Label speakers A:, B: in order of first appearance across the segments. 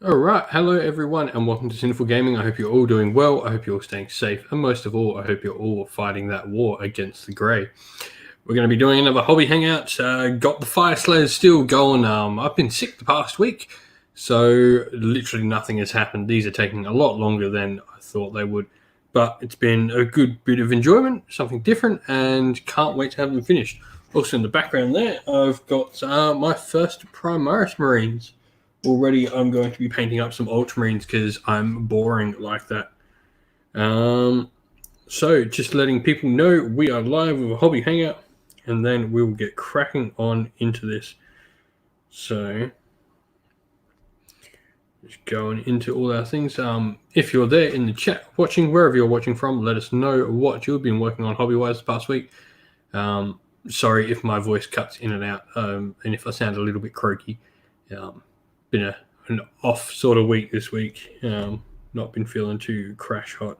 A: All right, hello everyone, and welcome to Sinful Gaming. I hope you're all doing well. I hope you're all staying safe, and most of all, I hope you're all fighting that war against the grey. We're going to be doing another hobby hangout. Got the fire slayers still going. I've been sick the past week, so literally nothing has happened. These are taking a lot longer than I thought they would, but it's been a good bit of enjoyment, something different, and can't wait to have them finished. Also in the background there, I've got my first Primaris Marines. Already, I'm going to be painting up some Ultramarines because I'm boring like that. So, just letting people know we are live with a hobby hangout, and then we will get cracking on into this. So, just going into all our things. If you're there in the chat watching, wherever you're watching from, let us know what you've been working on hobby-wise the past week. Sorry if my voice cuts in and out, and if I sound a little bit croaky. Been an off sort of week this week. Not been feeling too crash hot.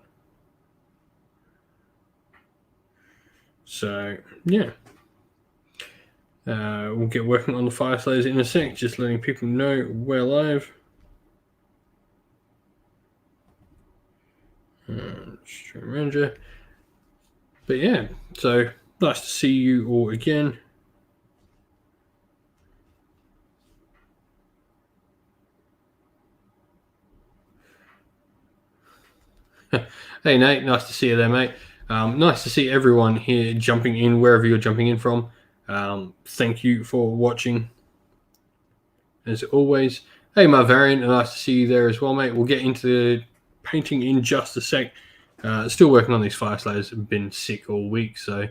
A: So, yeah. We'll get working on the fire slayers in a sec, just letting people know we're live. Stream manager. But yeah, so nice to see you all again. Hey Nate, nice to see you there, mate. Nice to see everyone here jumping in wherever you're jumping in from. Thank you for watching, as always. Hey, my variant, nice to see you there as well, mate. We'll get into the painting in just a sec. Still working on these fire slayers. I've been sick all week, so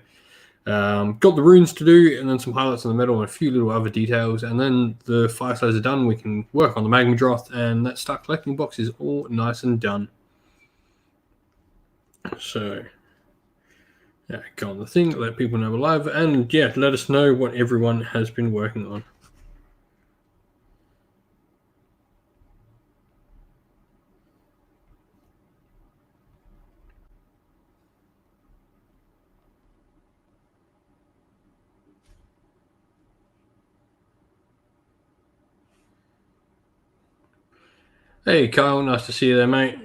A: got the runes to do, and then some highlights on the metal and a few little other details. And then the fire slayers are done. We can work on the magma droth, and that start collecting box is all nice and done. So, yeah, go on the thing, let people know we're live, and yeah, let us know what everyone has been working on. Hey, Kyle, nice to see you there, mate.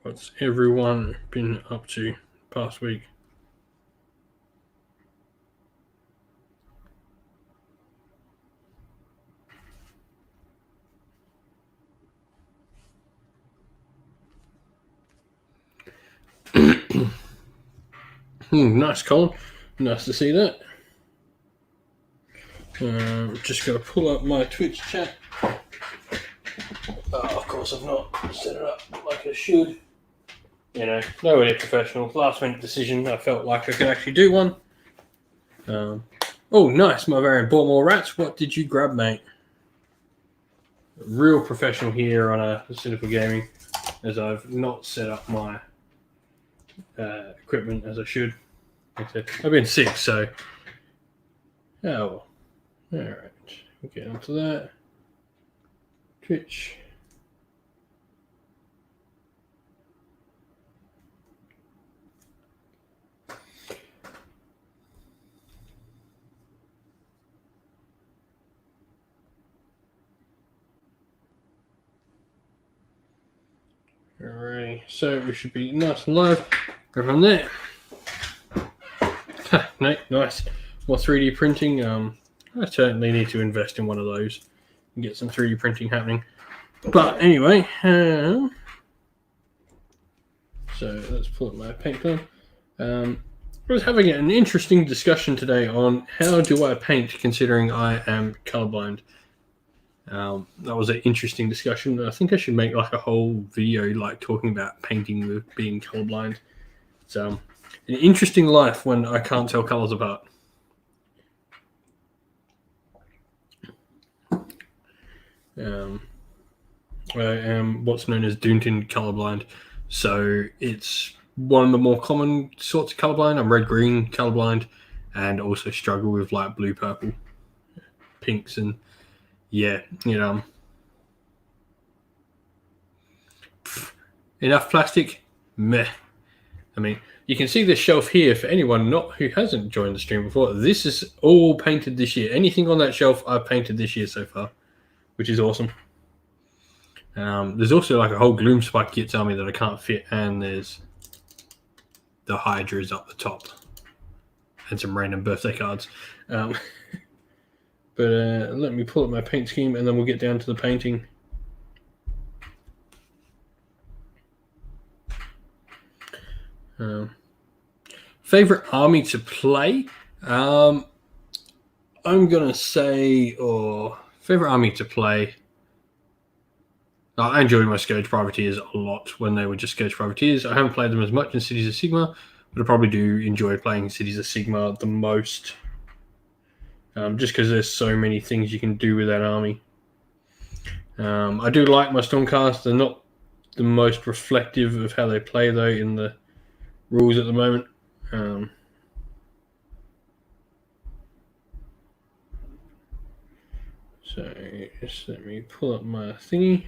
A: What's everyone been up to past week? Nice, Colin. Nice to see that. Just got to pull up my Twitch chat. Of course, I've not set it up like I should. You know, nobody professional. Last minute decision. I felt like I could actually do one. Oh, nice. My variant bought more rats. What did you grab, mate? Real professional here on a Cynical Gaming, as I've not set up my equipment as I should. I've been sick, so. Oh, all right. We'll get onto that. Twitch. Alrighty, so we should be nice and live. Go from there. Nice. More 3D printing. I certainly need to invest in one of those and get some 3D printing happening. But anyway, so let's pull up my paint pen. I was having an interesting discussion today on how do I paint considering I am colorblind. That was an interesting discussion. I think I should make like a whole video like talking about painting with being colorblind. It's an interesting life when I can't tell colors apart. I am what's known as Doonton colorblind, so it's one of the more common sorts of colorblind. I'm red-green colorblind, and also struggle with like blue-purple, pinks, and yeah, you know. Enough plastic? Meh. I mean, you can see this shelf here for anyone who hasn't joined the stream before. This is all painted this year. Anything on that shelf I've painted this year so far, which is awesome. There's also like a whole Gloom Spike Kits army that I can't fit, and there's the Hydras up the top and some random birthday cards. But let me pull up my paint scheme and then we'll get down to the painting. Favorite army to play? I'm gonna say, favorite army to play. I enjoyed my Scourge Privateers a lot when they were just Scourge Privateers. I haven't played them as much in Cities of Sigmar, but I probably do enjoy playing Cities of Sigmar the most. Just because there's so many things you can do with that army. I do like my Stormcast. They're not the most reflective of how they play, though, in the rules at the moment. So just let me pull up my thingy.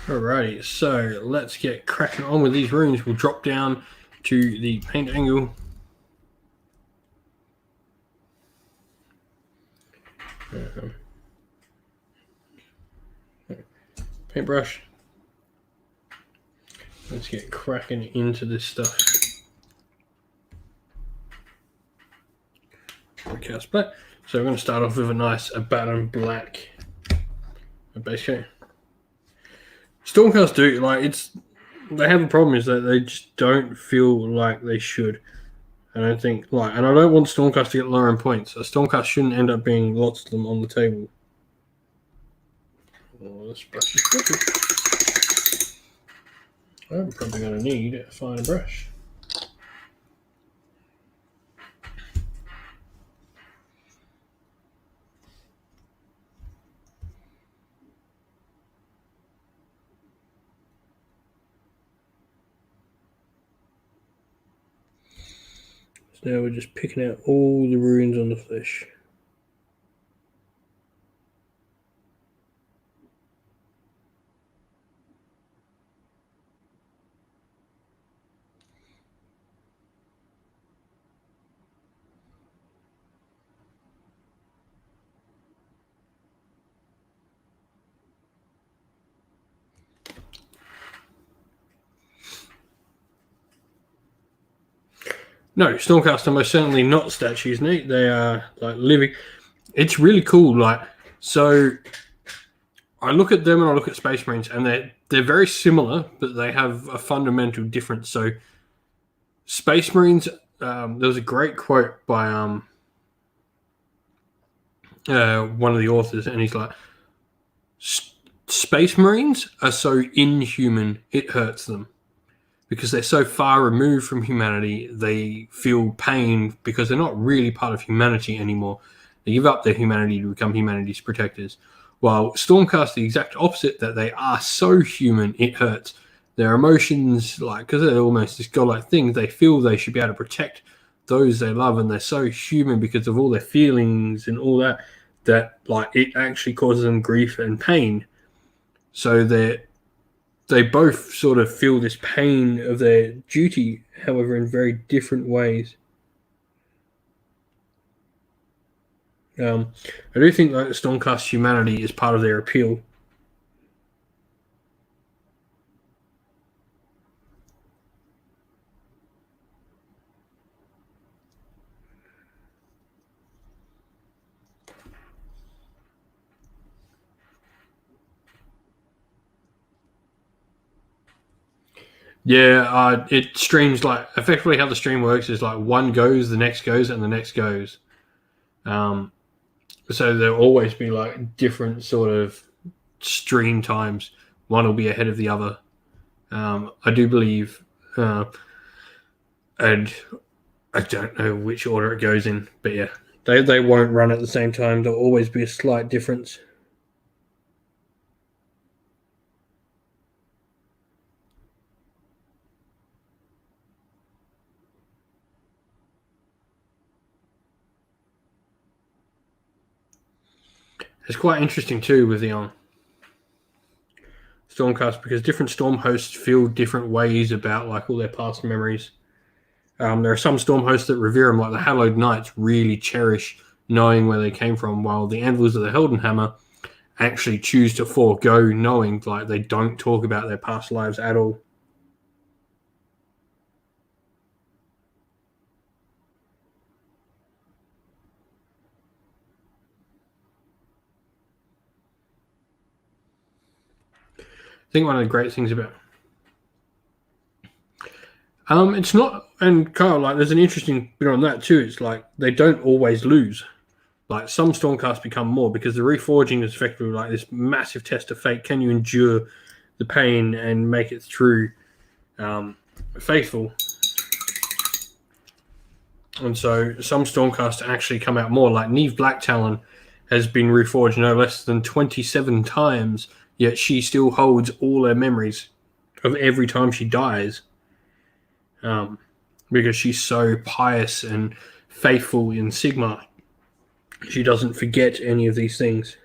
A: Alrighty, so let's get cracking on with these runes. We'll drop down to the paint angle. Paintbrush. Let's get cracking into this stuff. Cast black. So we're going to start off with a nice Abaddon black base coat. Stormcast do they have a problem is that they just don't feel like they should. I don't think and I don't want Stormcast to get lower in points. A Stormcast shouldn't end up being lots of them on the table. This brush is crooked. I'm probably going to need a finer brush. So now we're just picking out all the runes on the flesh. No, Stormcast are most certainly not statues, Nate. They are like living. It's really cool. So I look at them and I look at Space Marines, and they're very similar, but they have a fundamental difference. So Space Marines, there was a great quote by one of the authors, and he's like, Space Marines are so inhuman, it hurts them. Because they're so far removed from humanity, they feel pain because they're not really part of humanity anymore. They give up their humanity to become humanity's protectors. While Stormcast, the exact opposite, that they are so human, it hurts. Their emotions, because they're almost this godlike thing, they feel they should be able to protect those they love, and they're so human because of all their feelings and all that it actually causes them grief and pain. So they both sort of feel this pain of their duty, however, in very different ways. I do think the Stormcast humanity is part of their appeal. Yeah, it streams effectively how the stream works is one goes, the next goes, and the next goes. So there'll always be different sort of stream times. One will be ahead of the other. I do believe, and I don't know which order it goes in, but yeah, they won't run at the same time. There'll always be a slight difference. It's quite interesting too with the Stormcast, because different Storm hosts feel different ways about like all their past memories. There are some Storm hosts that revere them, like the Hallowed Knights really cherish knowing where they came from, while the Anvils of the Heldenhammer actually choose to forego knowing, like they don't talk about their past lives at all. I think one of the great things about it's not, and Kyle, like there's an interesting bit on that too. It's like they don't always lose. Like some Stormcasts become more because the reforging is effectively like this massive test of fate. Can you endure the pain and make it through faithful? And so some Stormcasts actually come out more. Like Neve Blacktalon has been reforged no less than 27 times, yet she still holds all her memories of every time she dies. Because she's so pious and faithful in Sigmar. She doesn't forget any of these things.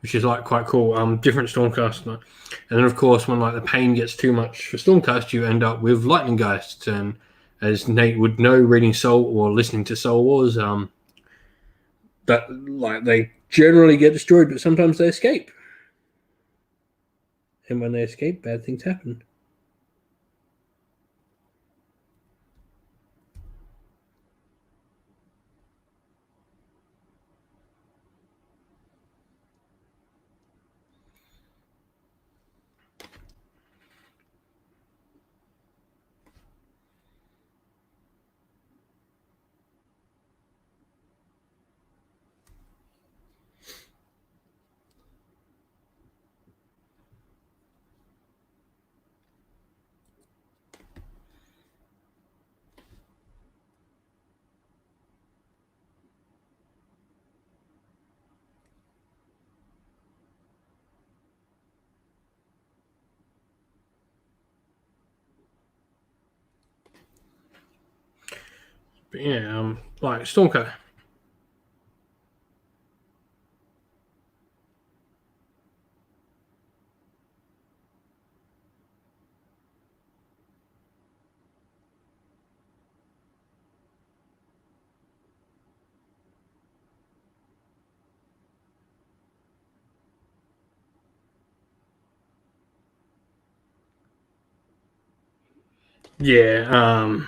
A: Which is like quite cool. Different Stormcast, and then of course when like the pain gets too much for Stormcast, you end up with Lightning Geists, and as Nate would know, reading Soul or listening to Soul Wars, that like they generally get destroyed, but sometimes they escape, and when they escape, bad things happen. But yeah, like Stormcast. Yeah,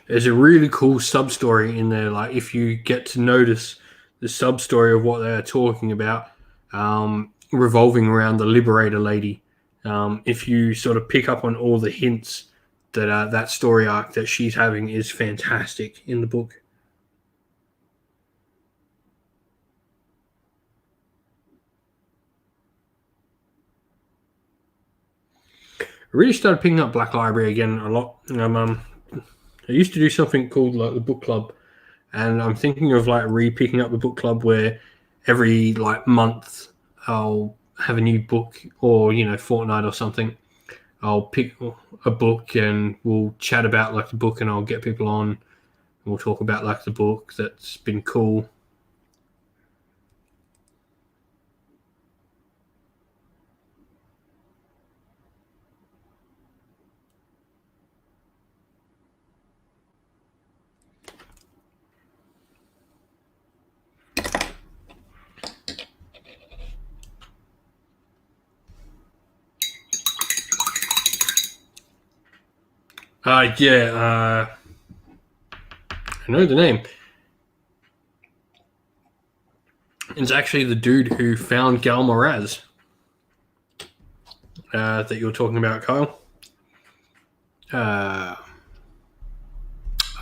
A: there's a really cool sub story in there. Like if you get to notice the sub story of what they're talking about, revolving around the Liberator Lady. If you sort of pick up on all the hints that that story arc that she's having is fantastic in the book. I really started picking up Black Library again a lot. I used to do something called like the book club, and I'm thinking of like re-picking up the book club where every like month I'll have a new book, or fortnight or something. I'll pick a book and we'll chat about like the book, and I'll get people on and we'll talk about like the book that's been cool. Yeah, I know the name. It's actually the dude who found Gal Moraz that you were talking about, Kyle. I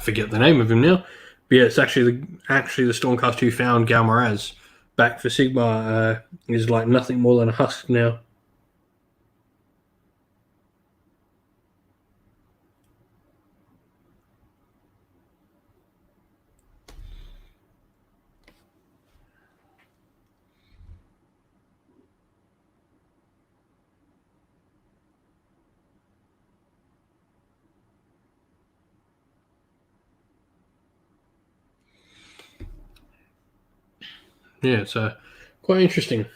A: forget the name of him now. But yeah, it's actually the Stormcast who found Gal Moraz back for Sigmar. Is like nothing more than a husk now. Yeah, so quite interesting.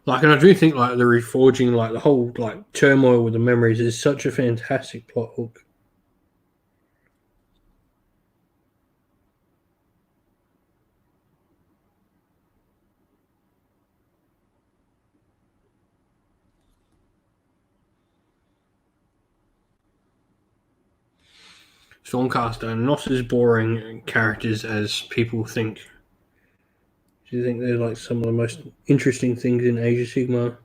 A: Like, and I do think like the reforging, like the whole like turmoil with the memories, is such a fantastic plot hook. Stormcast are not as boring characters as people think. Do you think they're like some of the most interesting things in Age of Sigmar?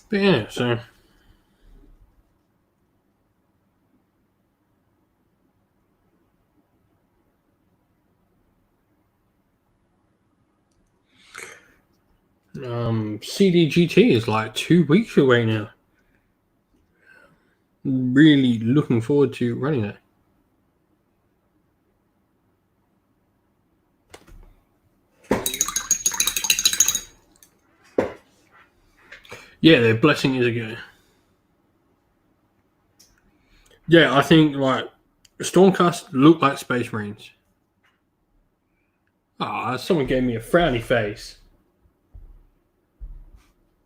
A: But yeah, so CDGT is like 2 weeks away now. Really looking forward to running that. Yeah, their blessing is a go. Yeah, I think like Stormcast look like Space Marines. Ah, someone gave me a frowny face.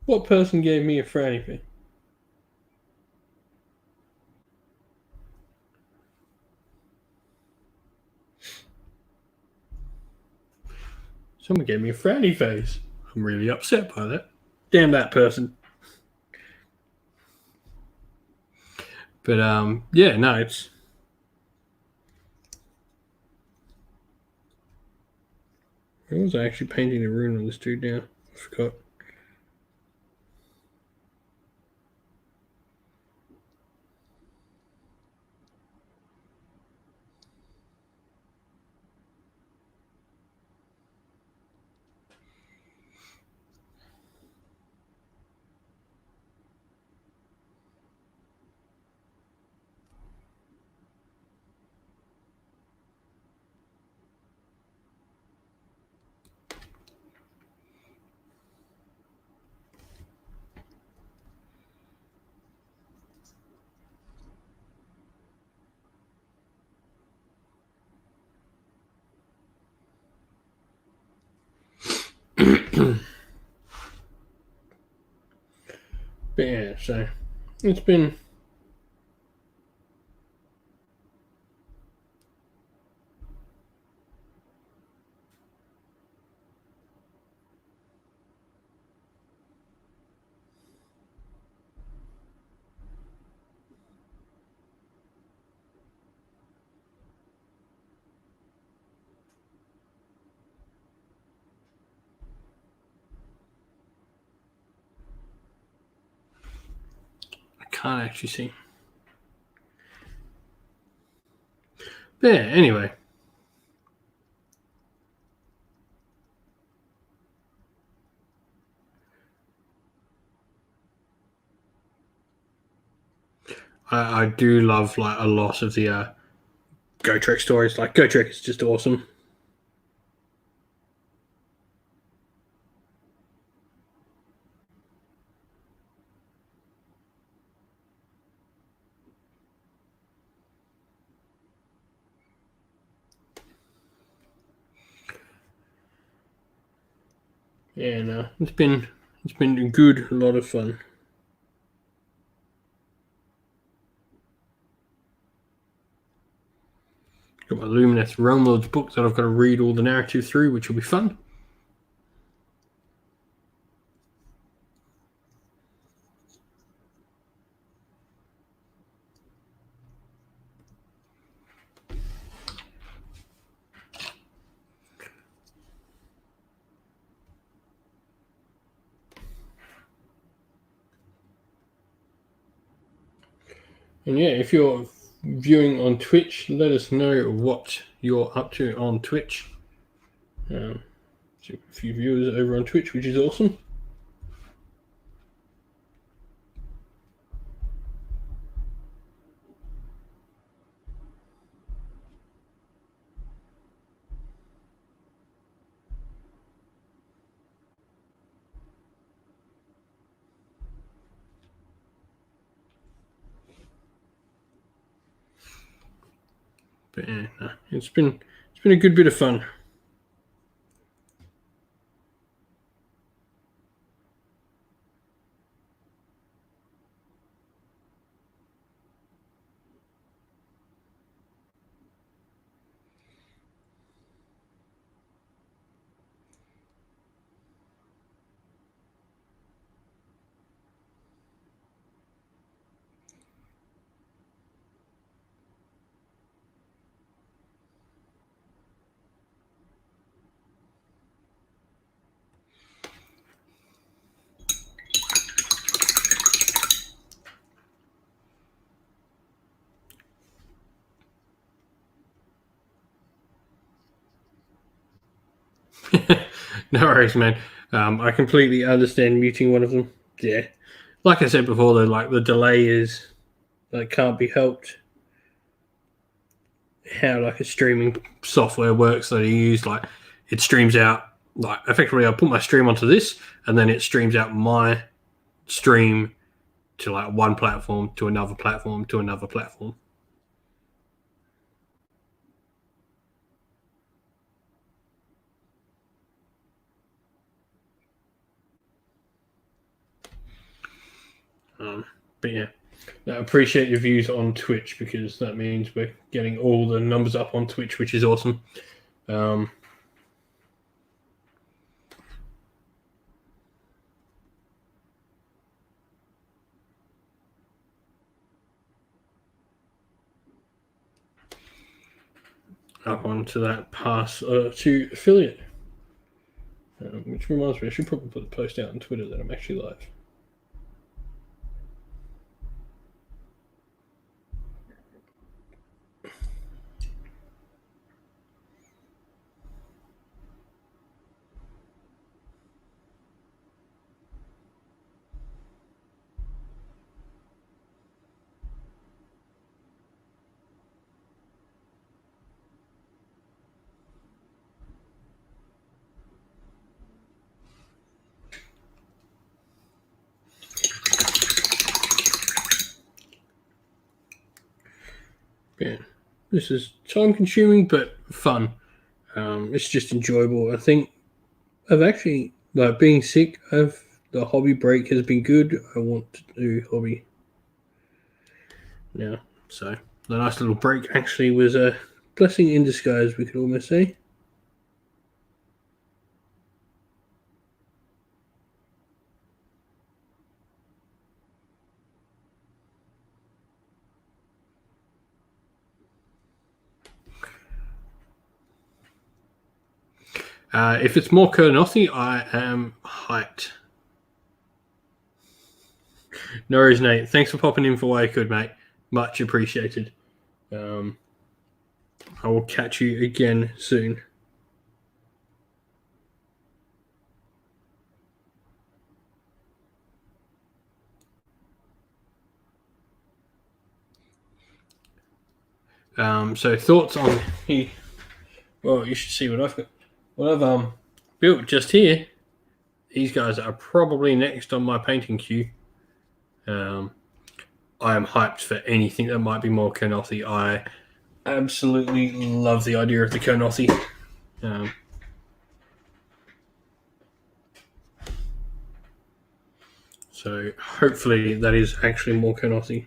A: What person gave me a frowny face? Someone gave me a frowny face. I'm really upset by that. Damn that person. But yeah, no, it's. I was actually painting the rune on this dude now. I forgot. But yeah, so it's been. I can't actually see. But yeah, anyway. I do love like a lot of the Go Trek stories. Like Go Trek is just awesome. Yeah, no, it's been good, a lot of fun. Got my Lumineth Realm Lords book that I've got to read all the narrative through, which will be fun. And yeah, if you're viewing on Twitch, let us know what you're up to on Twitch. A few viewers over on Twitch, which is awesome. But yeah, no, it's been a good bit of fun. No worries, man. I completely understand muting one of them. Yeah, like I said before, though, like the delay is can't be helped. How like a streaming software works that I use, like it streams out like effectively I put my stream onto this, and then it streams out my stream to like one platform to another platform to another platform. But yeah, I appreciate your views on Twitch because that means we're getting all the numbers up on Twitch, which is awesome. Up onto that pass to affiliate. Which reminds me, I should probably put a post out on Twitter that I'm actually live. Yeah, this is time consuming but fun. It's just enjoyable. I think I've actually like being sick. The hobby break has been good. I want to do hobby now, so the nice little break actually was a blessing in disguise. We could almost say. If it's more Kurnothi, I am hyped. No worries, Nate. Thanks for popping in for what I could, mate. Much appreciated. I will catch you again soon. So thoughts on he? Well, you should see what I've got. What I've built just here. These guys are probably next on my painting queue. I am hyped for anything that might be more Kurnothi. I absolutely love the idea of the Kurnothi. So hopefully that is actually more Kurnothi.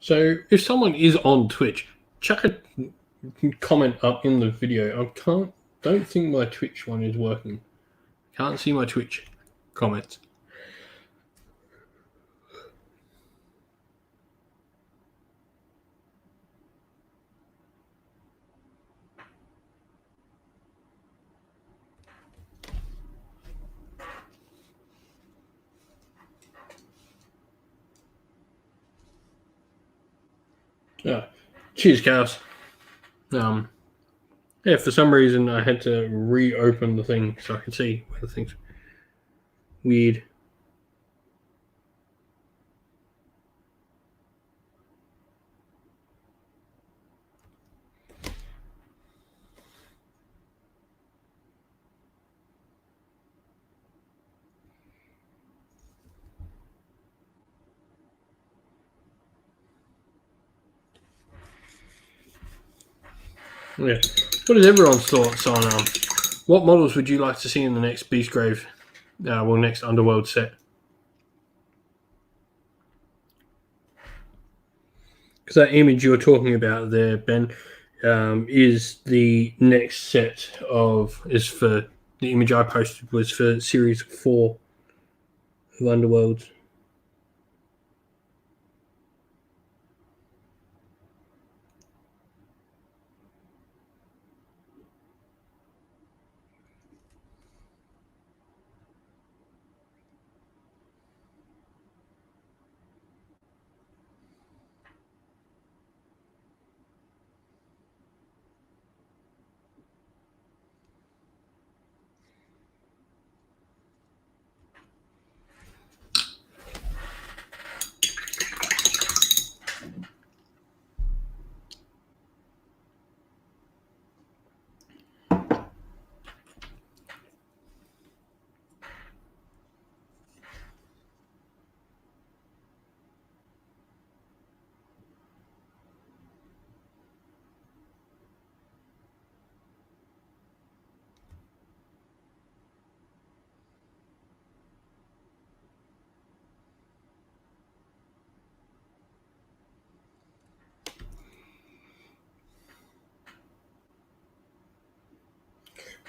A: So if someone is on Twitch, chuck a comment up in the video. Don't think my Twitch one is working. Can't see my Twitch comments. Cheers, cows. Yeah, for some reason I had to reopen the thing so I could see where the thing's weird. Yeah. What is everyone's thoughts on what models would you like to see in the next Beastgrave, next Underworld set? Because that image you're talking about there, Ben, is the next set is for the image I posted was for Series 4 of Underworlds.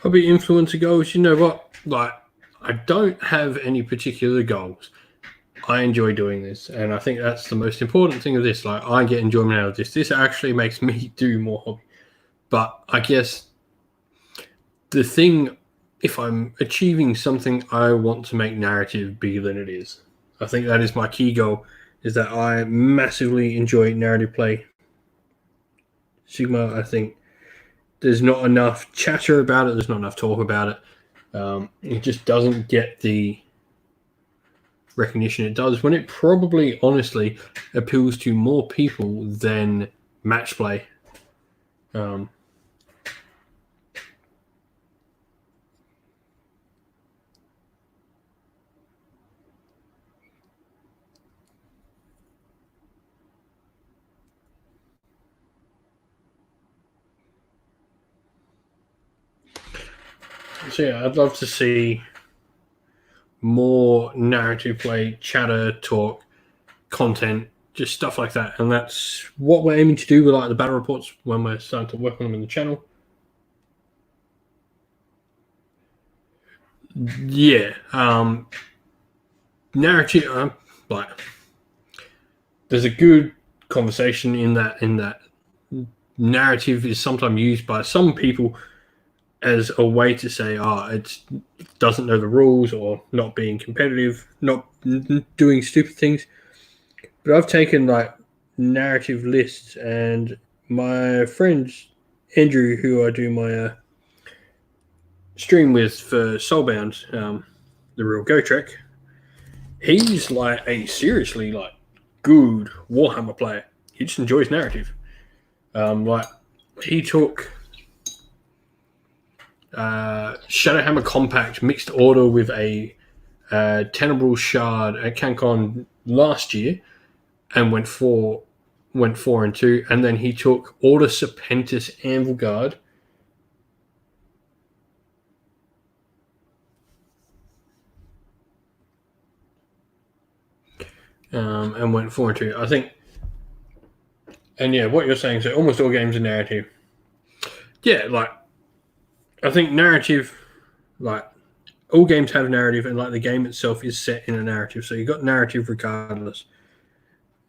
A: Hobby influencer goals. You know what? Like, I don't have any particular goals. I enjoy doing this, and I think that's the most important thing of this. Like, I get enjoyment out of this. This actually makes me do more hobby. But I guess the thing, if I'm achieving something, I want to make narrative bigger than it is. I think that is my key goal, is that I massively enjoy narrative play. Sigma, I think there's not enough chatter about it. There's not enough talk about it. It just doesn't get the recognition it does when it probably, honestly, appeals to more people than match play. So yeah, I'd love to see more narrative play, chatter, talk, content, just stuff like that. And that's what we're aiming to do with like the battle reports when we're starting to work on them in the channel. Yeah, narrative. Like, there's a good conversation in that narrative is sometimes used by some people as a way to say, it doesn't know the rules or not being competitive, not doing stupid things. But I've taken like narrative lists, and my friend Andrew, who I do my stream with for Soulbound, the real Go Trek, he's like a seriously like good Warhammer player. He just enjoys narrative. Like he took Shadowhammer Compact mixed order with a Tenable Shard at CanCon last year, and went 4-2, and then he took Order Serpentis Anvil Guard. And went 4-2. I think And yeah, what you're saying, so almost all games are narrative. Yeah, like I think narrative, like all games have narrative, and like the game itself is set in a narrative, so you've got narrative regardless.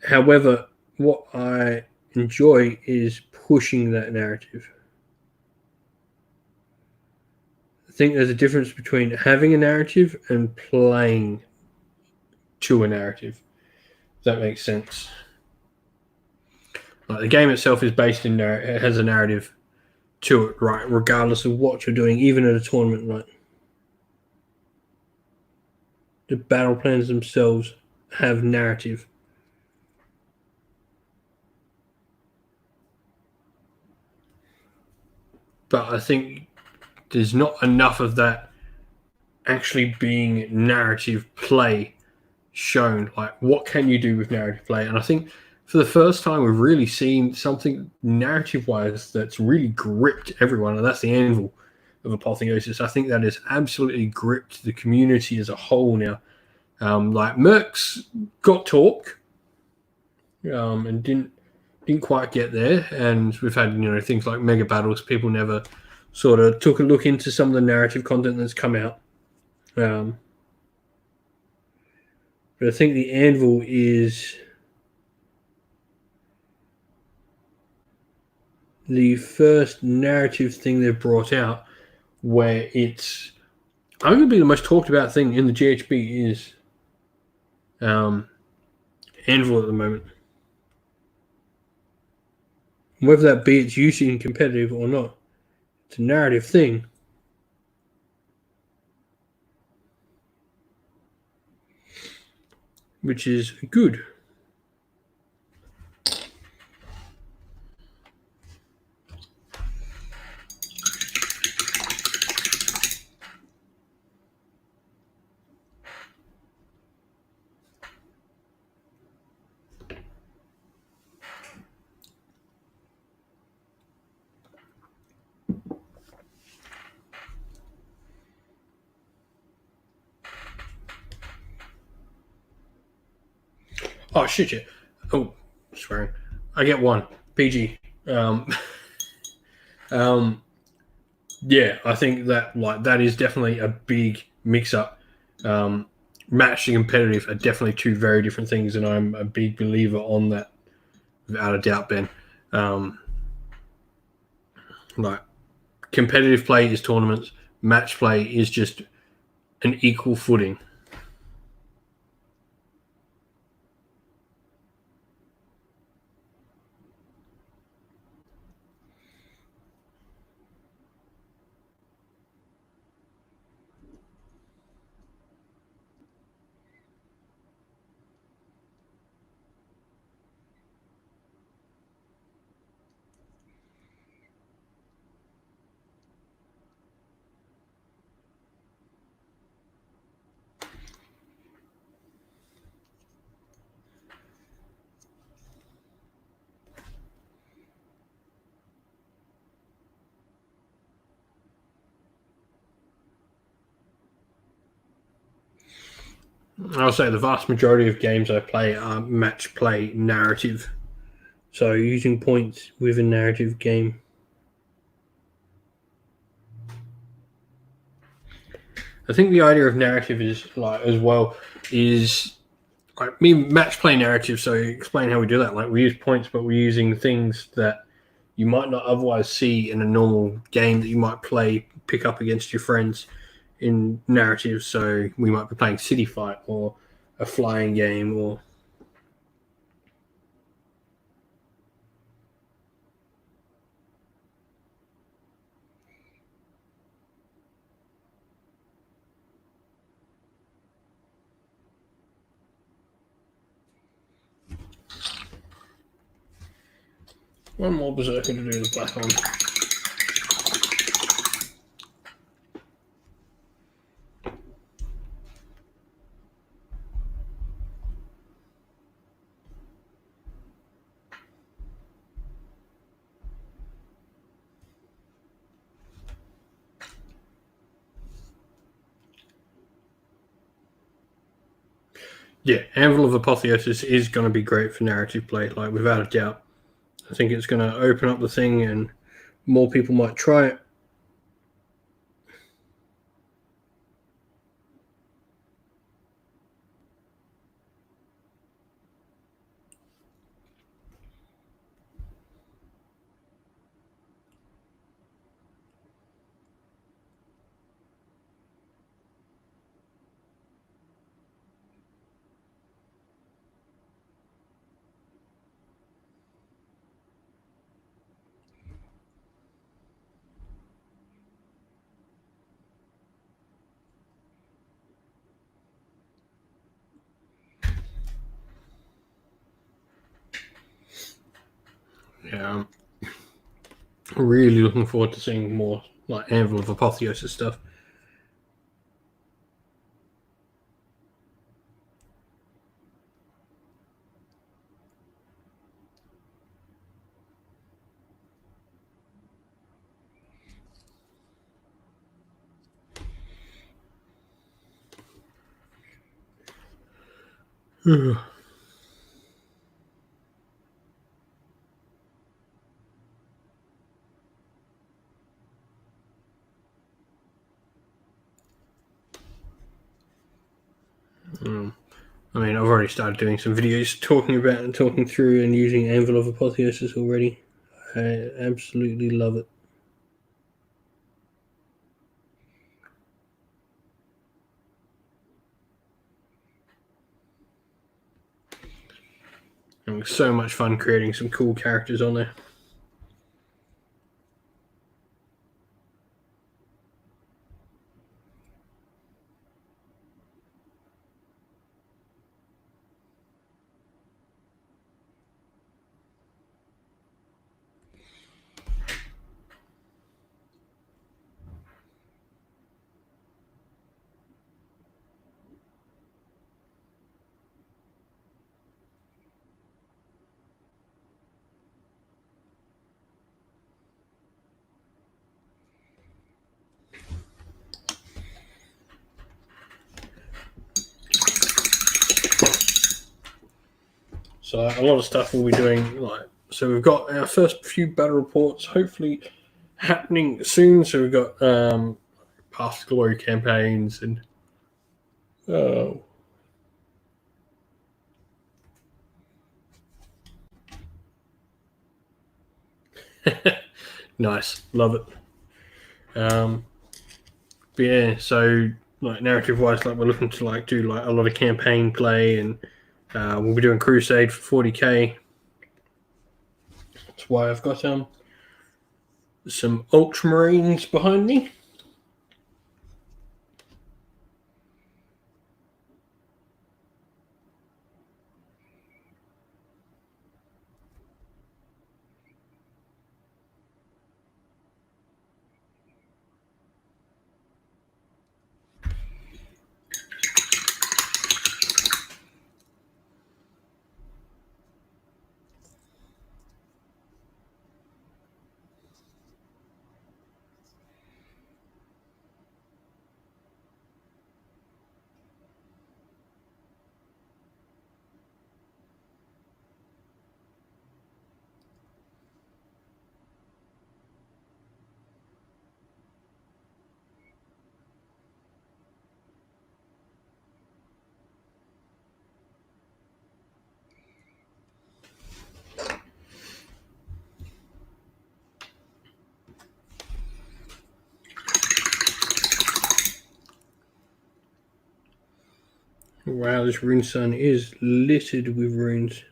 A: However, what I enjoy is pushing that narrative. I think there's a difference between having a narrative and playing to a narrative. If that makes sense. Like the game itself is based in it has a narrative to it, right? Regardless of what you're doing, even at a tournament, right? The battle plans themselves have narrative. But I think there's not enough of that actually being narrative play shown. Like, what can you do with narrative play? And I think for the first time, we've really seen something narrative-wise that's really gripped everyone, and that's the Anvil of Apotheosis. I think that has absolutely gripped the community as a whole now. Like Mercs got talk, and didn't quite get there, and we've had things like mega battles. People never sort of took a look into some of the narrative content that's come out. But I think the Anvil is the first narrative thing they've brought out where it's arguably the most talked about thing in the GHB is Anvil at the moment. Whether that be its use in competitive or not, it's a narrative thing. Which is good. Oh shit! Yeah. Oh, swearing. I get one PG. Yeah, I think that is definitely a big mix-up. Match and competitive are definitely two very different things, and I'm a big believer on that, without a doubt, Ben. Like competitive play is tournaments, match play is just an equal footing. I'll say the vast majority of games I play are match play narrative. So using points with a narrative game. I think the idea of narrative is like as well is like me match play narrative. So explain how we do that. Like we use points, but we're using things that you might not otherwise see in a normal game that you might pick up against your friends in narrative. So we might be playing City Fight or a flying game or one more berserker to do the black on. Yeah, Anvil of Apotheosis is going to be great for narrative play, like without a doubt. I think it's going to open up the thing and more people might try it. Yeah, I'm really looking forward to seeing more like Anvil of Apotheosis stuff. I mean, I've already started doing some videos talking about and talking through and using Anvil of Apotheosis already. I absolutely love it. Having so much fun creating some cool characters on there. So a lot of stuff we'll be doing. So we've got our first few battle reports hopefully happening soon. So we've got past glory campaigns and oh. Nice, love it. But yeah, so like narrative wise, like we're looking to like do like a lot of campaign play, and we'll be doing Crusade for 40k. That's why I've got some Ultramarines behind me. Wow, this rune sun is littered with runes.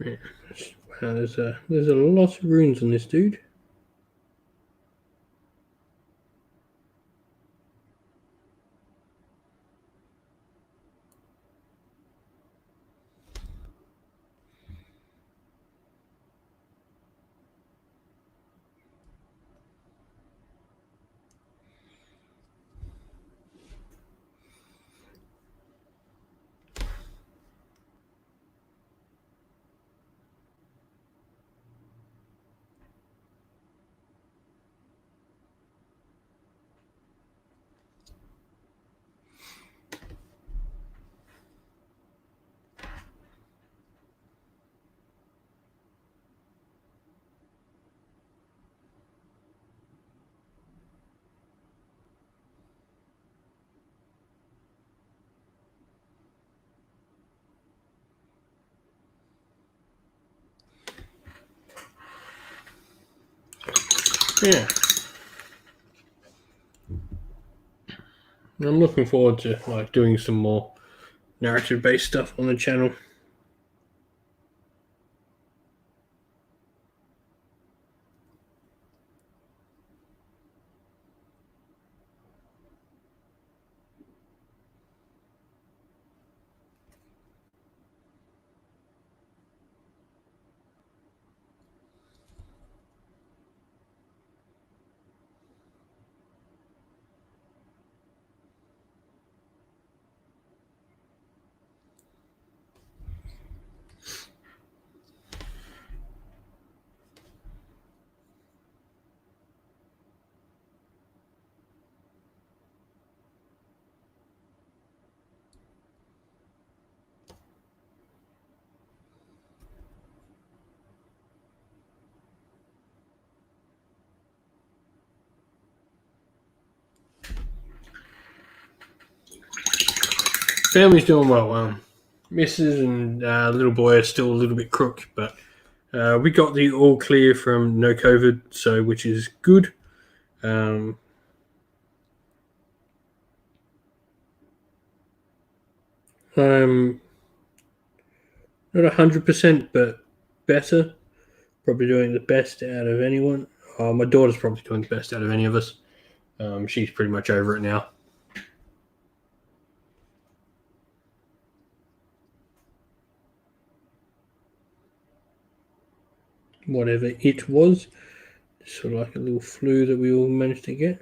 A: Yeah. Wow, there's a lot of runes on this dude. Yeah. I'm looking forward to like doing some more narrative-based stuff on the channel. Family's doing well. Mrs. and little boy are still a little bit crook, but we got the all clear from no COVID, so which is good. I'm not 100%, but better. Probably doing the best out of anyone. My daughter's probably doing the best out of any of us. She's pretty much over it now. Whatever it was, sort of like a little flu that we all managed to get.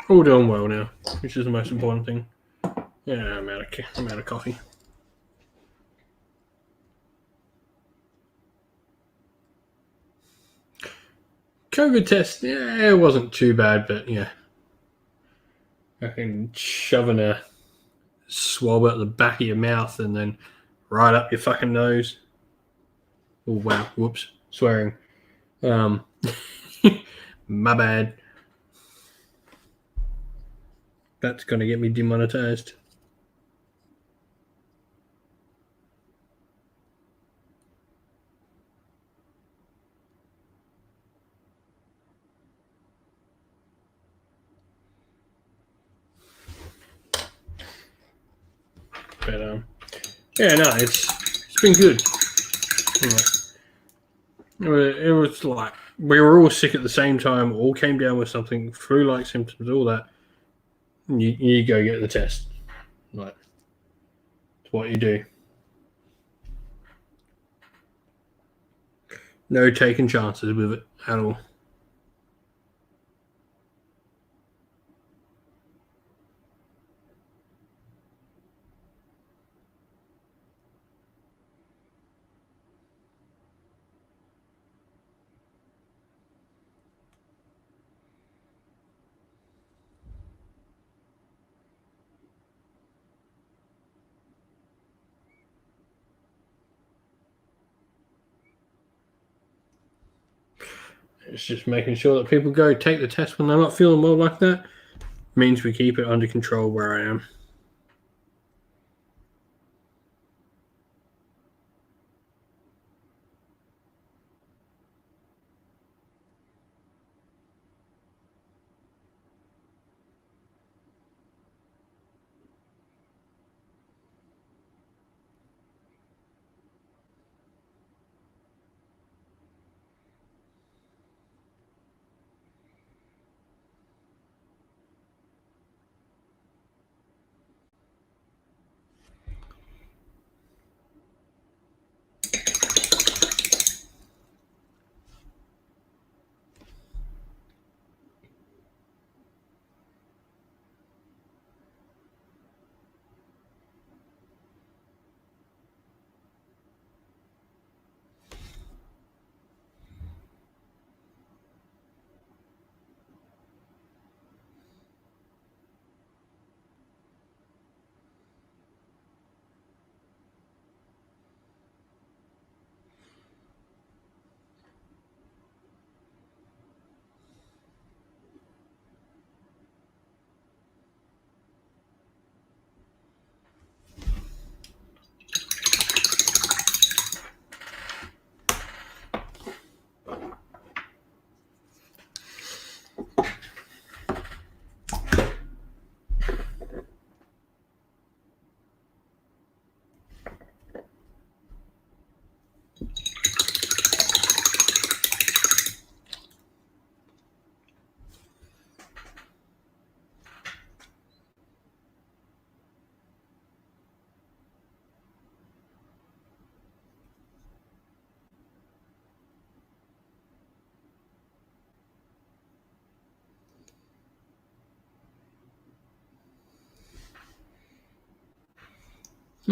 A: All doing well now, which is the most important thing. Yeah, I'm out of coffee. COVID test, yeah, it wasn't too bad, but yeah. I can shoving a swab at the back of your mouth and then right up your fucking nose. Oh, wow. Whoops. Swearing. My bad. That's going to get me demonetized. But yeah, no, it's been good. It was like we were all sick at the same time, all came down with something, flu-like symptoms, all that. You go get the test. Like, it's what you do. No taking chances with it at all. It's just making sure that people go take the test when they're not feeling well like that. Means we keep it under control where I am.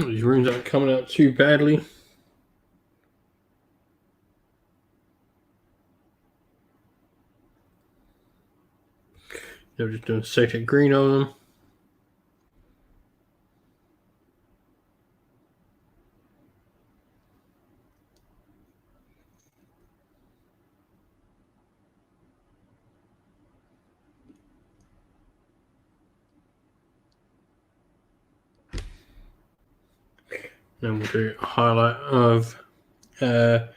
A: These runes aren't coming out too badly. They're just doing Sacred Green on them. Then we'll do a highlight of Temple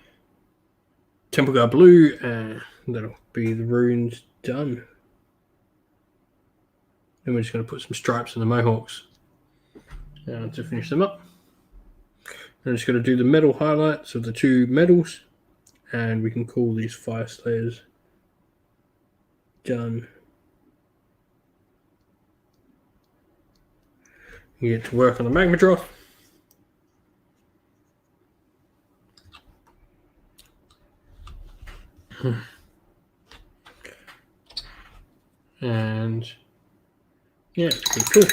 A: Guard Blue, and that'll be the runes done. Then we're just going to put some stripes in the Mohawks to finish them up. I'm just going to do the metal highlights of the 2 medals, and we can call these Fire Slayers done. You get to work on the magma drop. And yeah, it's pretty cool.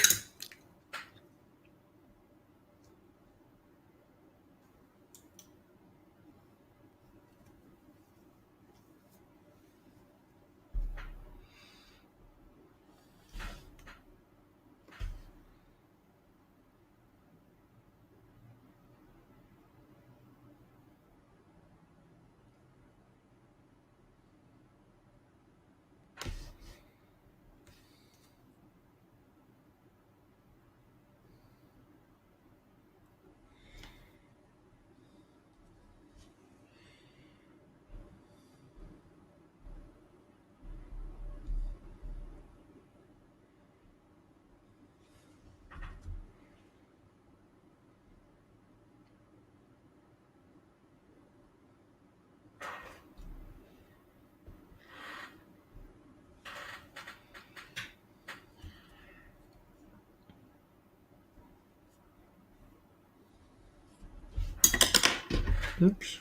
A: Oops.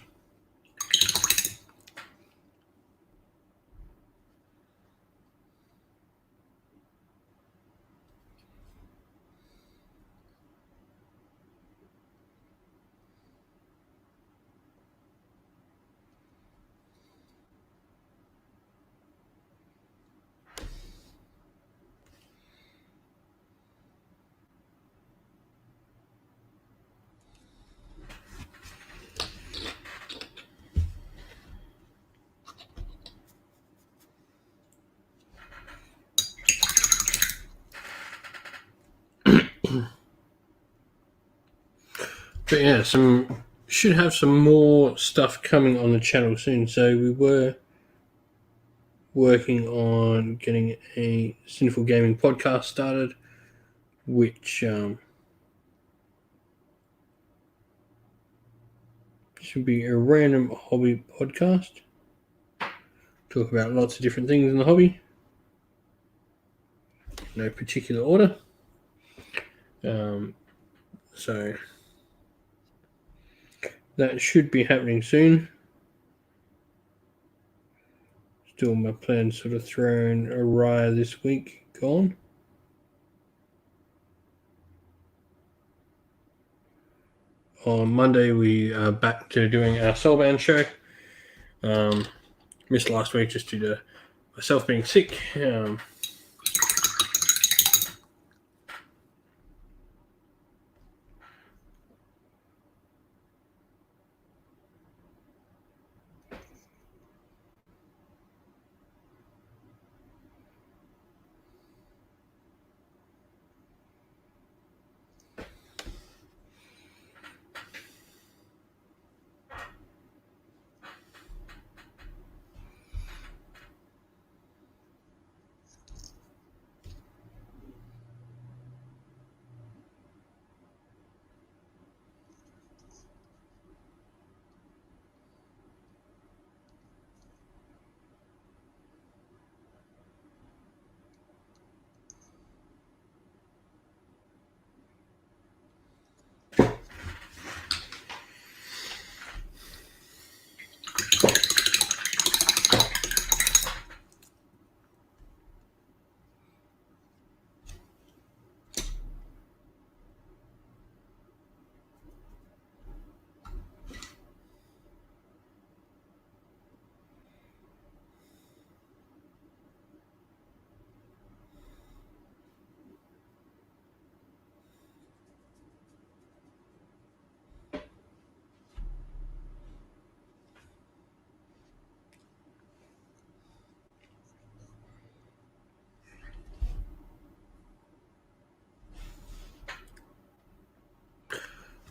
A: But yeah, should have some more stuff coming on the channel soon. So we were working on getting a Sinful Gaming podcast started, which should be a random hobby podcast. Talk about lots of different things in the hobby. No particular order. So that should be happening soon. Still my plans sort of thrown awry this week, gone. On Monday, we are back to doing our Soulbound show. Missed last week just due to myself being sick.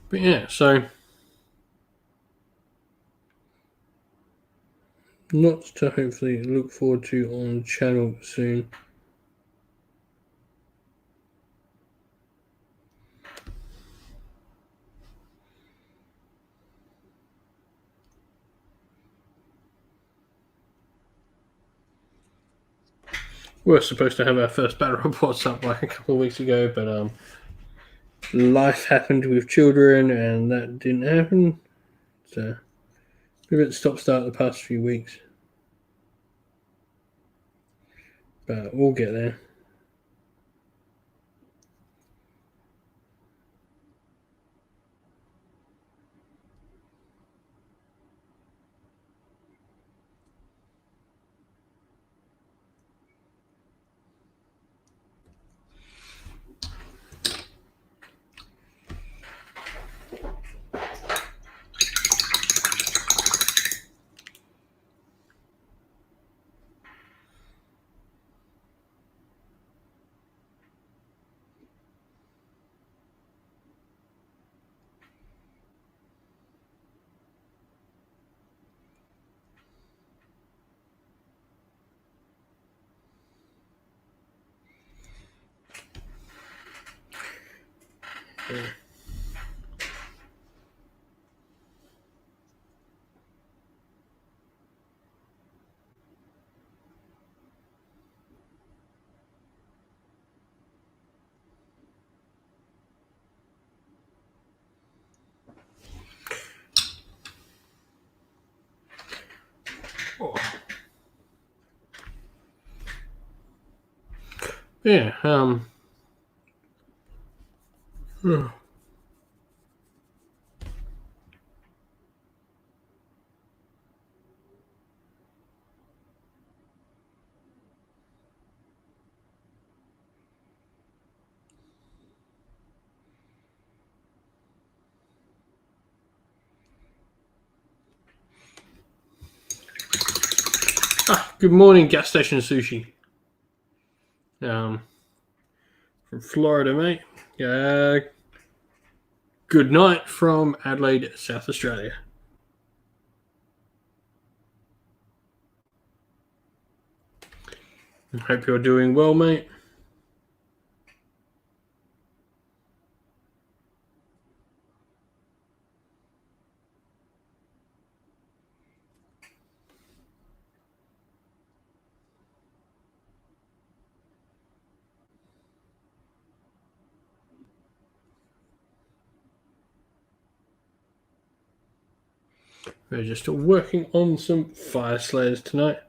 A: But yeah, so lots to hopefully look forward to on the channel soon. We were supposed to have our first battle reports up like a couple of weeks ago, but life happened with children and that didn't happen. So a bit stop-start the past few weeks. But we'll get there. Oh. Yeah, good morning, gas station sushi. From Florida, mate. Good night from Adelaide, South Australia. Hope you're doing well, mate. We're just working on some fire slayers tonight.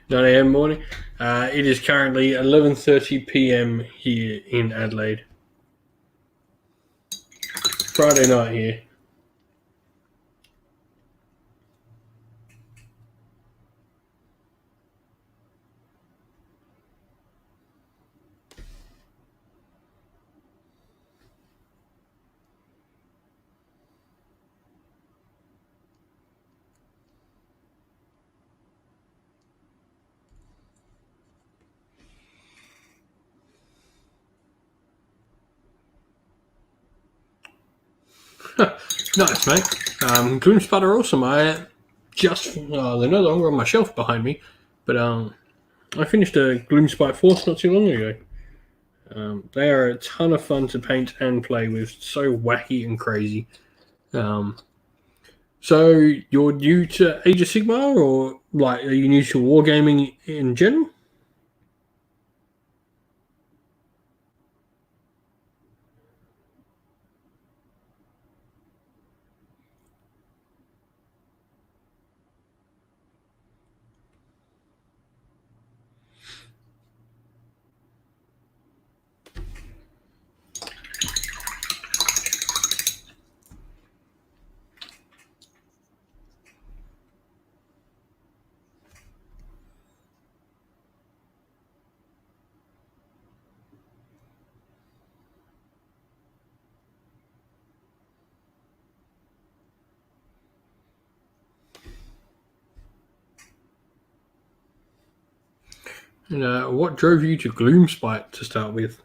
A: Nine a.m. morning. It is currently 11:30 p.m. here in Adelaide. Friday night here. Nice, mate. Gloom Spot are awesome. I just they're no longer on my shelf behind me, but I finished a Gloom Spite Force not too long ago. They are a ton of fun to paint and play with. So wacky and crazy. So you're new to Age of Sigmar, or like are you new to wargaming in general? And what drove you to Gloomspite to start with?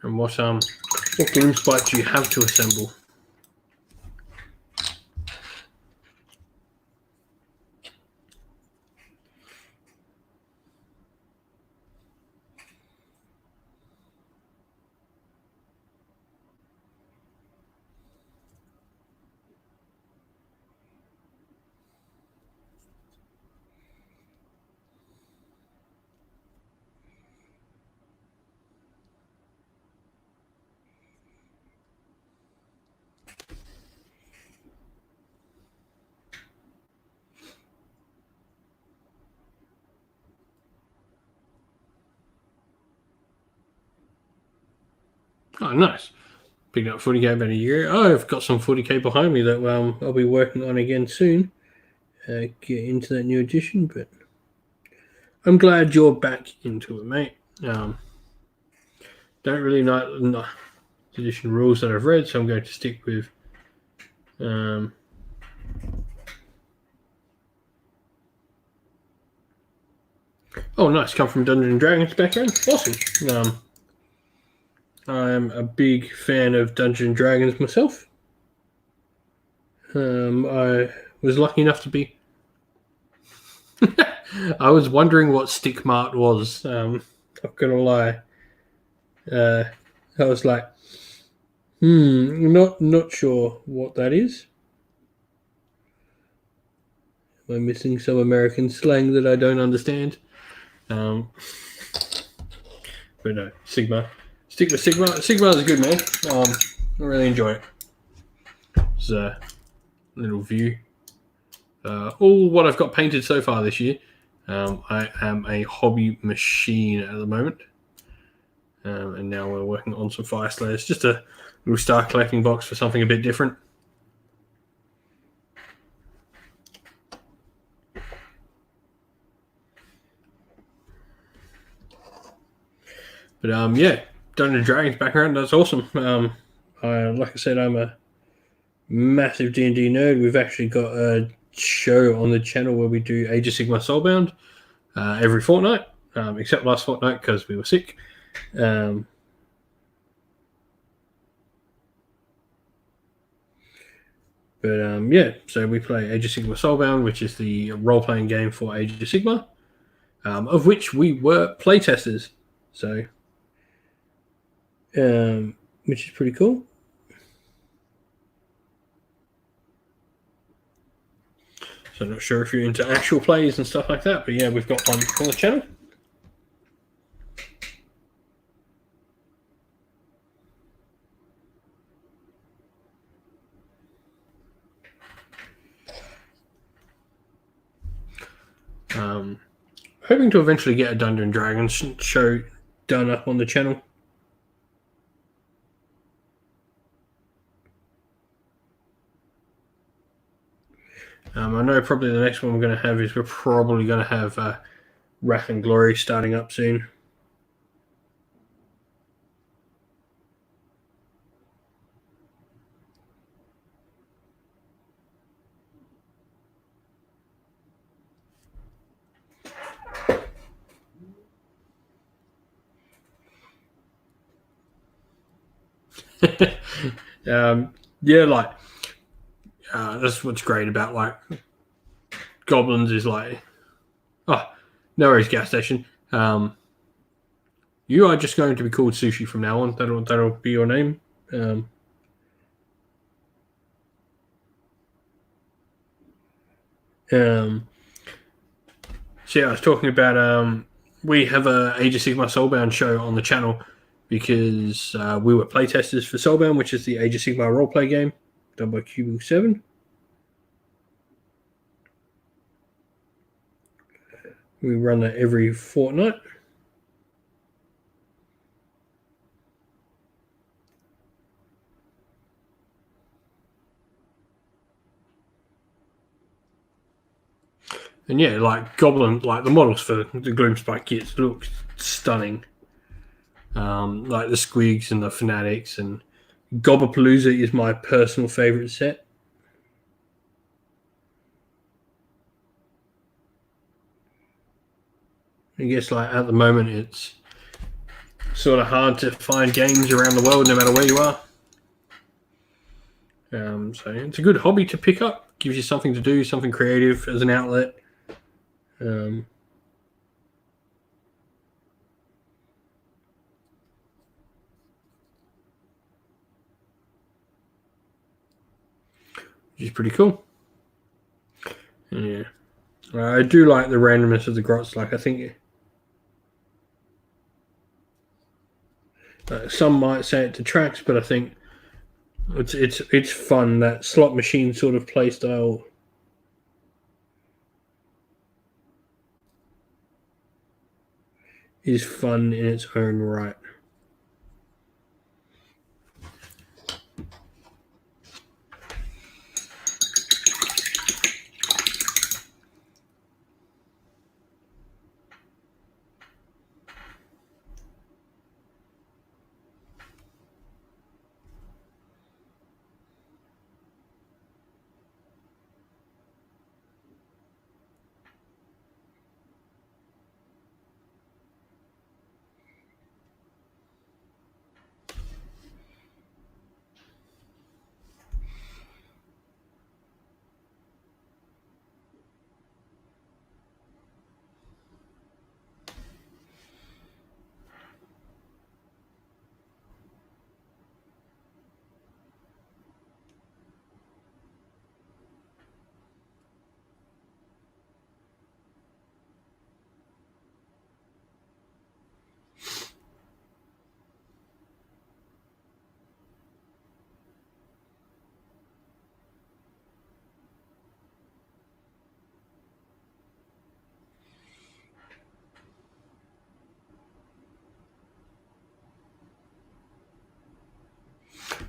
A: And what Gloomspite do you have to assemble? Oh, nice. Picked up 40k about a year. Oh, I've got some 40k behind me that I'll be working on again soon. Get into that new edition, but I'm glad you're back into it, mate. Don't really know the edition rules that I've read, so I'm going to stick with. Oh, nice. Come from Dungeons and Dragons background. Awesome. I'm a big fan of Dungeons and Dragons myself. I was lucky enough to be. I was wondering what Stickmart was. Not gonna lie. I was like, not sure what that is. Am I missing some American slang that I don't understand? But no, Sigma. Stick with Sigma. Sigma is good, man. I really enjoy it. It's a little view. All what I've got painted so far this year. I am a hobby machine at the moment. And now we're working on some Fire Slayers. Just a little star collecting box for something a bit different. But yeah, Dungeons and Dragons background, that's awesome. Like I said, I'm a massive D&D nerd. We've actually got a show on the channel where we do Age of Sigmar Soulbound every fortnight, except last fortnight because we were sick. Yeah, so we play Age of Sigmar Soulbound, which is the role-playing game for Age of Sigmar, of which we were playtesters. So, which is pretty cool. So I'm not sure if you're into actual plays and stuff like that, but yeah, we've got one on the channel. Hoping to eventually get a Dungeons and Dragons show done up on the channel. I know probably the next one we're going to have is we're probably going to have Wrath and Glory starting up soon. Yeah, like that's what's great about like goblins is like, oh, no worries, gas station. You are just going to be called Sushi from now on. That'll be your name. So yeah, I was talking about we have a Age of Sigmar Soulbound show on the channel because we were playtesters for Soulbound, which is the Age of Sigmar roleplay game done by Cubicle 7. We run that every fortnight. And yeah, like Goblin, like the models for the Gloomspike kits look stunning. Like the Squigs and the Fanatics, and Gobbapalooza is my personal favorite set. I guess like at the moment it's sort of hard to find games around the world no matter where you are. So it's a good hobby to pick up. Gives you something to do, something creative as an outlet. Which is pretty cool. Yeah. I do like the randomness of the grots. Like I think some might say it detracts, but I think it's fun. That slot machine sort of play style is fun in its own right.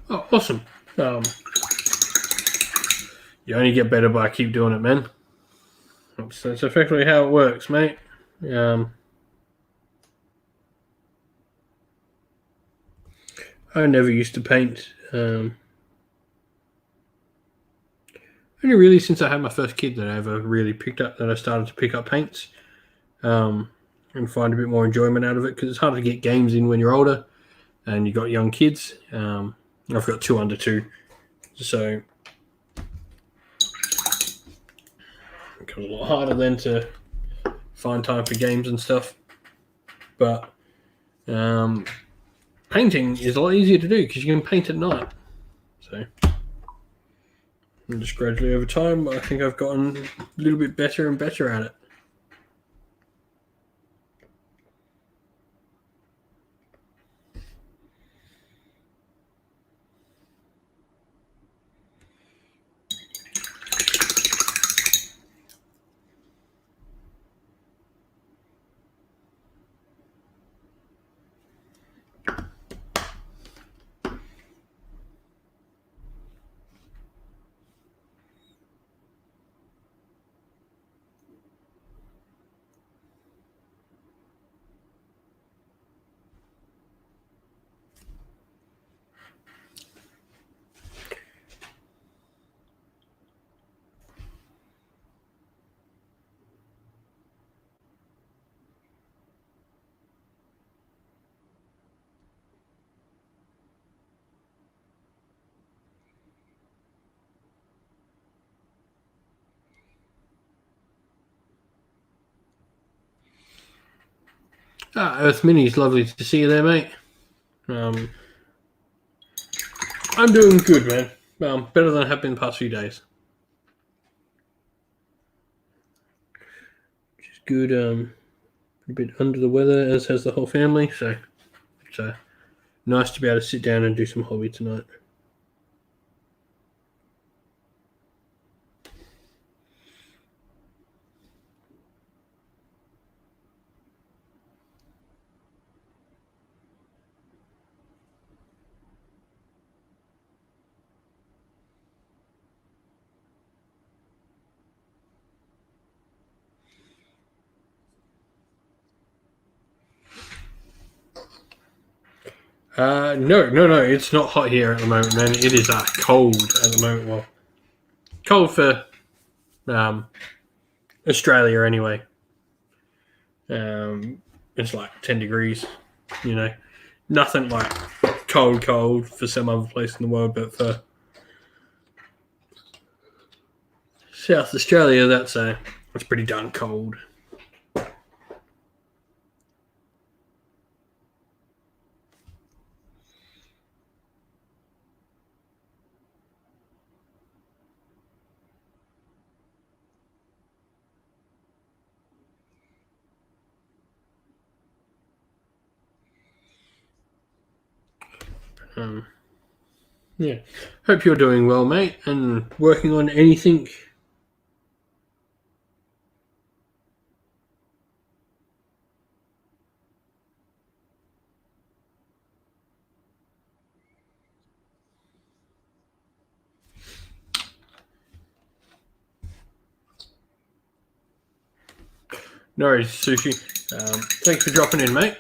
A: Oh, awesome. You only get better by keep doing it, man. That's effectively how it works, mate. I never used to paint. Only really since I had my first kid that I ever really that I started to pick up paints and find a bit more enjoyment out of it, because it's hard to get games in when you're older and you've got young kids. I've got 2 under 2, so it becomes a lot harder then to find time for games and stuff. But painting is a lot easier to do because you can paint at night. So, and just gradually over time, I think I've gotten a little bit better and better at it. Earth Mini is lovely to see you there, mate. I'm doing good, man. Better than I have been the past few days. Which is good. A bit under the weather, as has the whole family, so it's nice to be able to sit down and do some hobby tonight. No. It's not hot here at the moment, man. It is cold at the moment. Well, cold for Australia anyway. It's like 10 degrees. You know, nothing like cold for some other place in the world, but for South Australia, that's pretty darn cold. Yeah. Hope you're doing well, mate, and working on anything. No worries, Sushi. Thanks for dropping in, mate.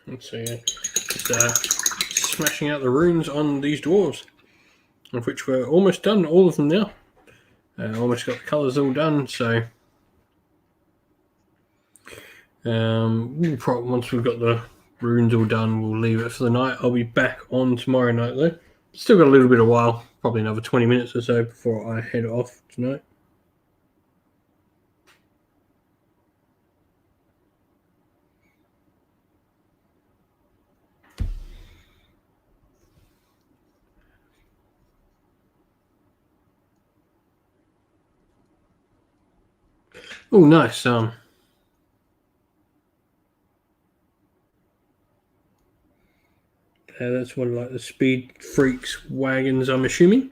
A: Let's see, just smashing out the runes on these dwarves, of which we're almost done, all of them now. Almost got the colours all done, so once we've got the runes all done, we'll leave it for the night. I'll be back on tomorrow night, though. Still got a little bit of while, probably another 20 minutes or so before I head off tonight. Oh, nice. That's one of like the Speed Freaks wagons, I'm assuming.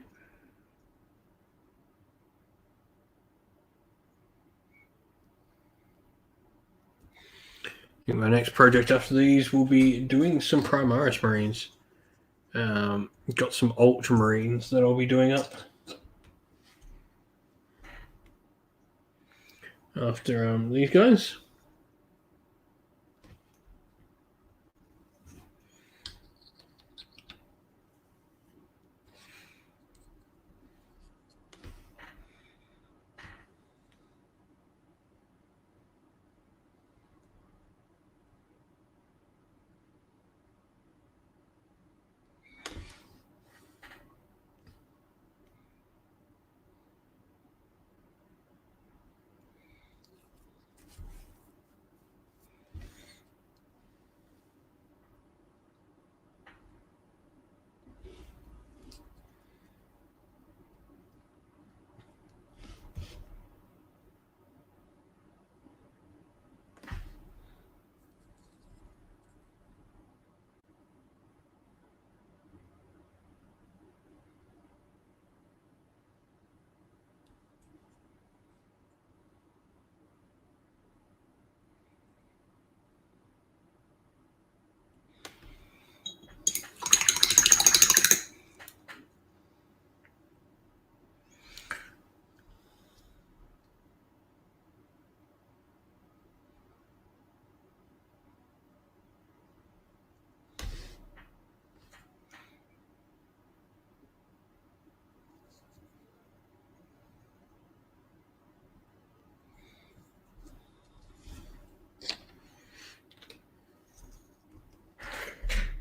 A: I think my next project after these will be doing some Primaris Marines. Got some Ultramarines that I'll be doing up after these guys.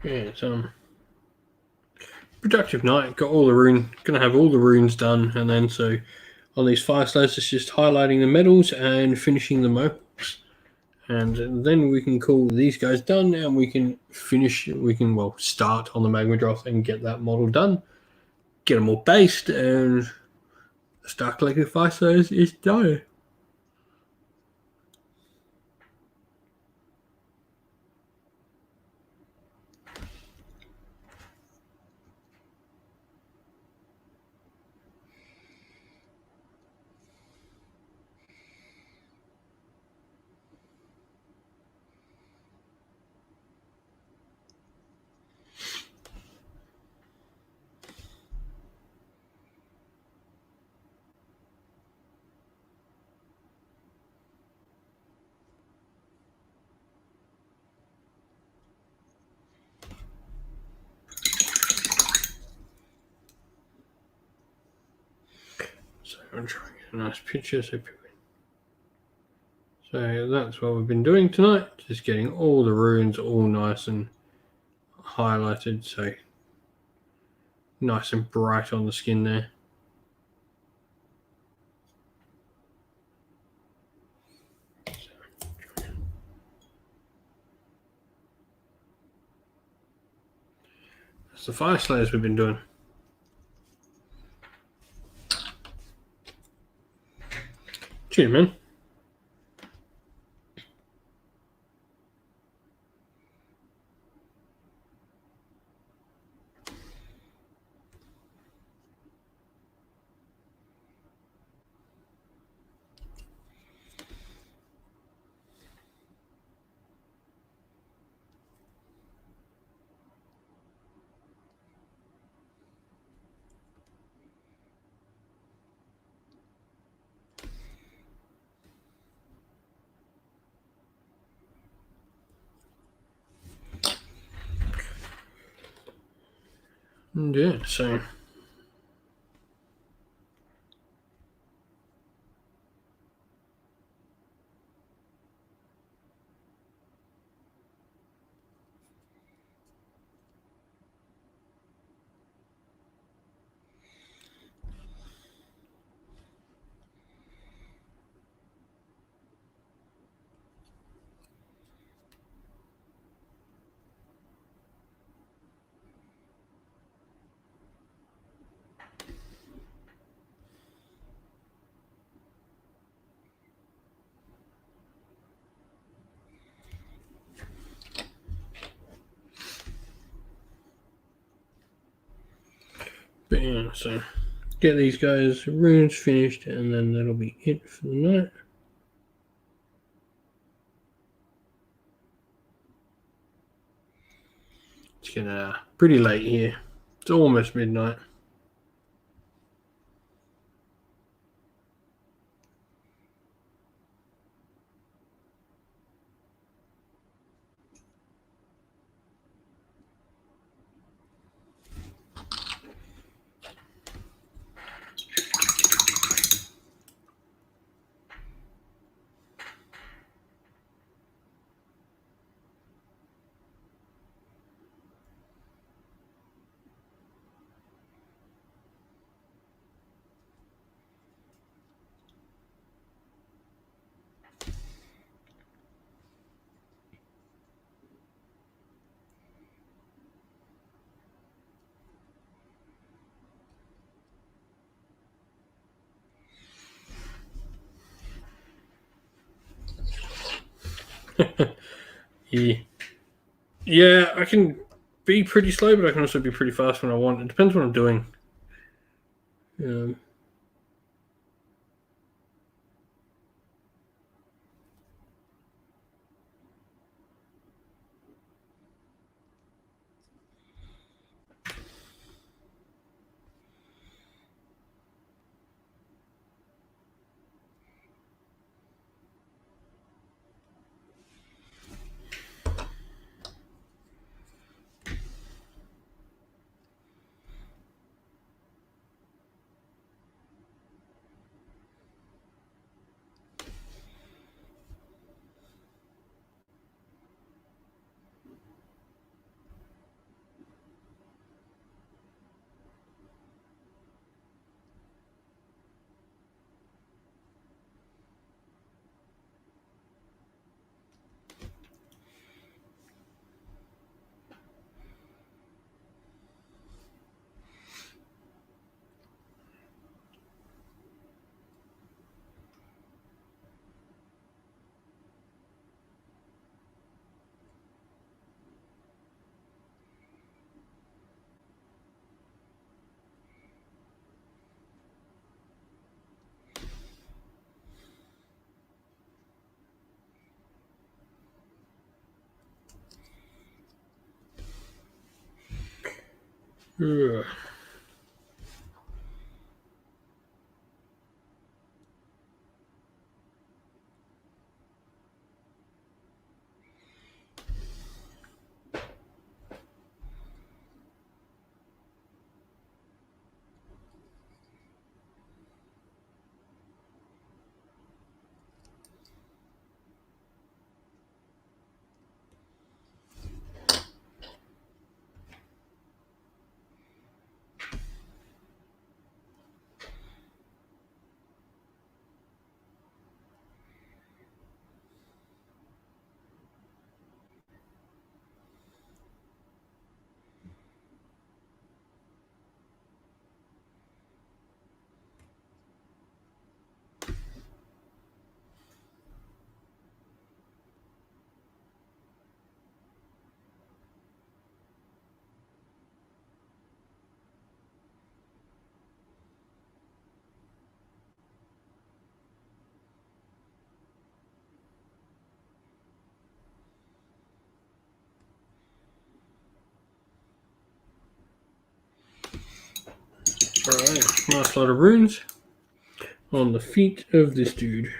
A: Yeah, it's productive night. Got all the gonna have all the runes done, and then so on these fire slates, it's just highlighting the medals and finishing the mopes, and then we can call these guys done, and we can finish. We can start on the magma droth and get that model done, get them all based, and Stuck like a fire is done. So I'm trying to get a nice picture so people. So that's what we've been doing tonight, just getting all the runes all nice and highlighted, so nice and bright on the skin there. That's the fire slayers we've been doing. Cheers, man. Yeah, so but yeah, so get these guys runes finished, and then that'll be it for the night. It's getting pretty late here. It's almost midnight. Yeah. Yeah, I can be pretty slow, but I can also be pretty fast when I want. It depends what I'm doing. Um, Ugh. Alright, nice lot of runes on the feet of this dude.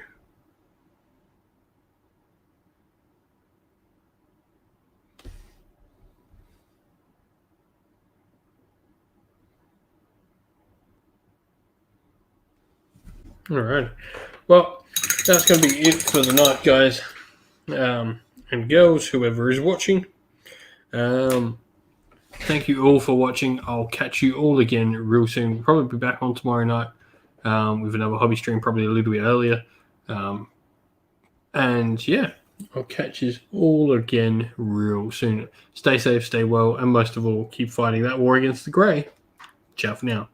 A: Alright, well, that's going to be it for the night, guys and girls, whoever is watching. Thank you all for watching. I'll catch you all again real soon. We'll probably be back on tomorrow night with another hobby stream, probably a little bit earlier. And yeah, I'll catch you all again real soon. Stay safe, stay well, and most of all, keep fighting that war against the grey. Ciao for now.